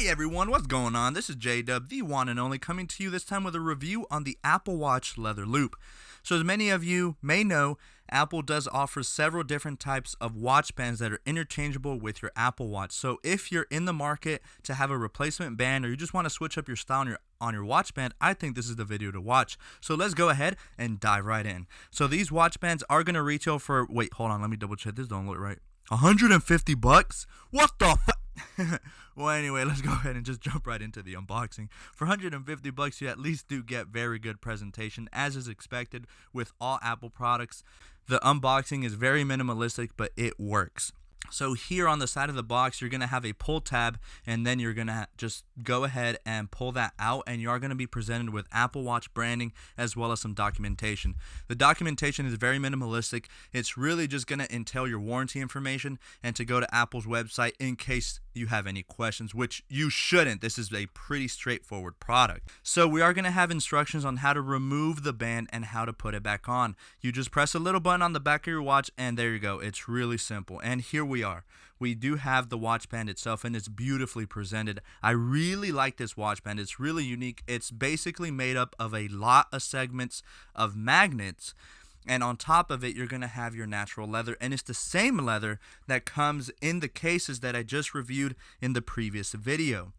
Hey everyone, what's going on? This is J-Dub, the one and only, coming to you this time with a review on the Apple Watch Leather Loop. So as many of you may know, Apple does offer several different types of watch bands that are interchangeable with your Apple Watch. So if you're in the market to have a replacement band, or you just want to switch up your style on your watch band, I think this is the video to watch. So let's go ahead and dive right in. So these watch bands are going to retail for, wait, hold on, let me double check. This don't look right. $150? What the fuck? Well, anyway, let's go ahead and just jump right into the unboxing. For $150, you at least do get very good presentation, as is expected with all Apple products. The unboxing is very minimalistic, but it works. So here on the side of the box, you're going to have a pull tab, and then you're going to just go ahead and pull that out, and you are going to be presented with Apple Watch branding as well as some documentation. The documentation is very minimalistic. It's really just going to entail your warranty information and to go to Apple's website in case you have any questions, which you shouldn't. This is a pretty straightforward product. So we are going to have instructions on how to remove the band and how to put it back on. You just press a little button on the back of your watch, and there you go. It's really simple. And here we are. We do have the watch band itself, and it's beautifully presented. I really like this watch band. It's really unique. It's basically made up of a lot of segments of magnets, and on top of it, you're going to have your natural leather, and it's the same leather that comes in the cases that I just reviewed in the previous video.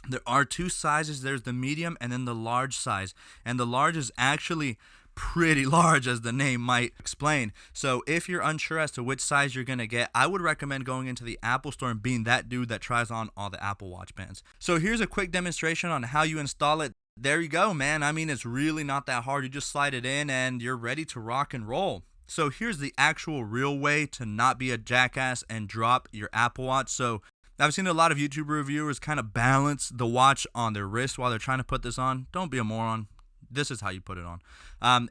There are two sizes. There's the medium and then the large size, and the large is actually pretty large, as the name might explain. So if you're unsure as to which size you're going to get, I would recommend going into the Apple store and being that dude that tries on all the Apple Watch bands. So here's a quick demonstration on how you install it. There you go, man. I mean, it's really not that hard. You just slide it in and you're ready to rock and roll. So here's the actual real way to not be a jackass and drop your Apple Watch. So I've seen a lot of YouTube reviewers kind of balance the watch on their wrist while they're trying to put this on. Don't be a moron. This is how you put it on.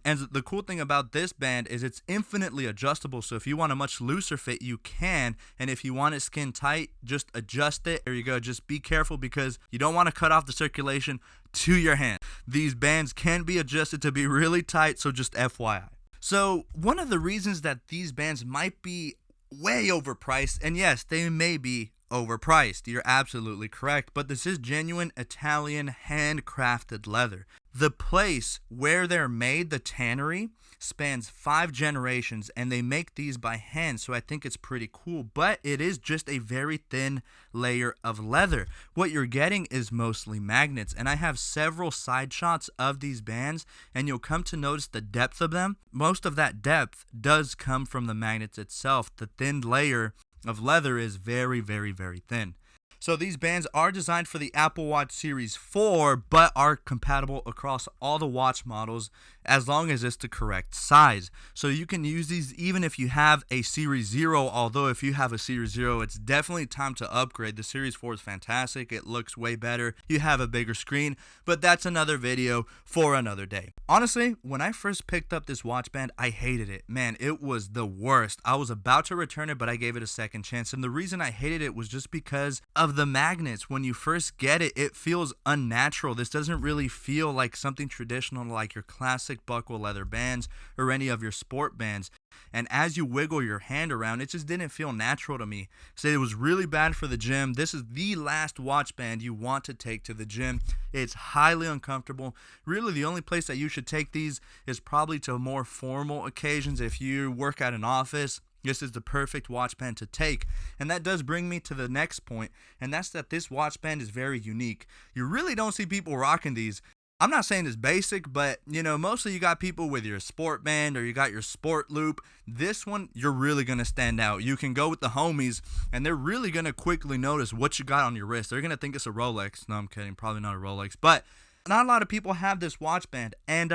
And the cool thing about this band is it's infinitely adjustable. So if you want a much looser fit, you can. And if you want it skin tight, just adjust it. There you go. Just be careful because you don't want to cut off the circulation to your hand. These bands can be adjusted to be really tight, so just FYI. So one of the reasons that these bands might be way overpriced, and yes, they may be overpriced. You're absolutely correct, but this is genuine Italian handcrafted leather. The place where they're made, the tannery, spans 5 generations, and they make these by hand, so I think it's pretty cool, but it is just a very thin layer of leather. What you're getting is mostly magnets, and I have several side shots of these bands, and you'll come to notice the depth of them. Most of that depth does come from the magnets itself. The thin layer of leather is very, very, very thin. So these bands are designed for the Apple Watch Series 4, but are compatible across all the watch models as long as it's the correct size. So you can use these even if you have a Series 0, although if you have a Series 0, it's definitely time to upgrade. The Series 4 is fantastic. It looks way better. You have a bigger screen, but that's another video for another day. Honestly, when I first picked up this watch band, I hated it. Man, it was the worst. I was about to return it, but I gave it a second chance. And the reason I hated it was just because of the magnets. When you first get it, it feels unnatural. This doesn't really feel like something traditional like your classic buckle leather bands or any of your sport bands. And as you wiggle your hand around, it just didn't feel natural to me. So it was really bad for the gym. This is the last watch band you want to take to the gym. It's highly uncomfortable. Really, the only place that you should take these is probably to more formal occasions. If you work at an office, this is the perfect watch band to take. And that does bring me to the next point, and that's that this watch band is very unique. You really don't see people rocking these. I'm not saying it's basic, but mostly you got people with your sport band or you got your sport loop. This one, you're really going to stand out. You can go with the homies, and they're really going to quickly notice what you got on your wrist. They're going to think it's a Rolex. No, I'm kidding. Probably not a Rolex, but not a lot of people have this watch band. And,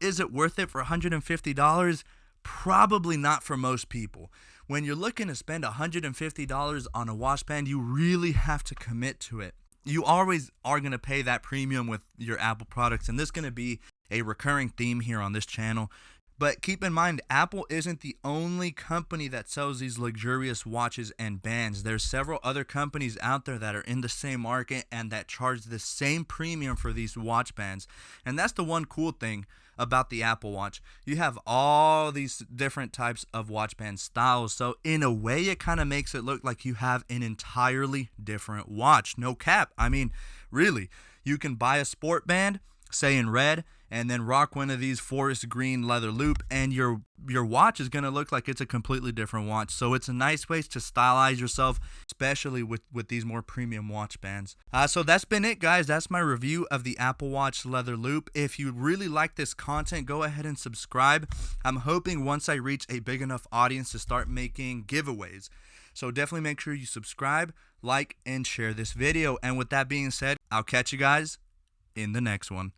is it worth it for $150? Probably not for most people. When you're looking to spend $150 on a watch band, you really have to commit to it. You always are going to pay that premium with your Apple products, and this is going to be a recurring theme here on this channel. But keep in mind, Apple isn't the only company that sells these luxurious watches and bands. There's several other companies out there that are in the same market and that charge the same premium for these watch bands. And that's the one cool thing about the Apple Watch. You have all these different types of watch band styles. So in a way, it kind of makes it look like you have an entirely different watch. No cap. I mean, really, you can buy a sport band, say in red, and then rock one of these forest green leather loop, and your watch is going to look like it's a completely different watch. So it's a nice way to stylize yourself, especially with these more premium watch bands. So that's been it, guys. That's my review of the Apple Watch leather loop. If you really like this content, go ahead and subscribe. I'm hoping once I reach a big enough audience to start making giveaways. So definitely make sure you subscribe, like, and share this video. And with that being said, I'll catch you guys in the next one.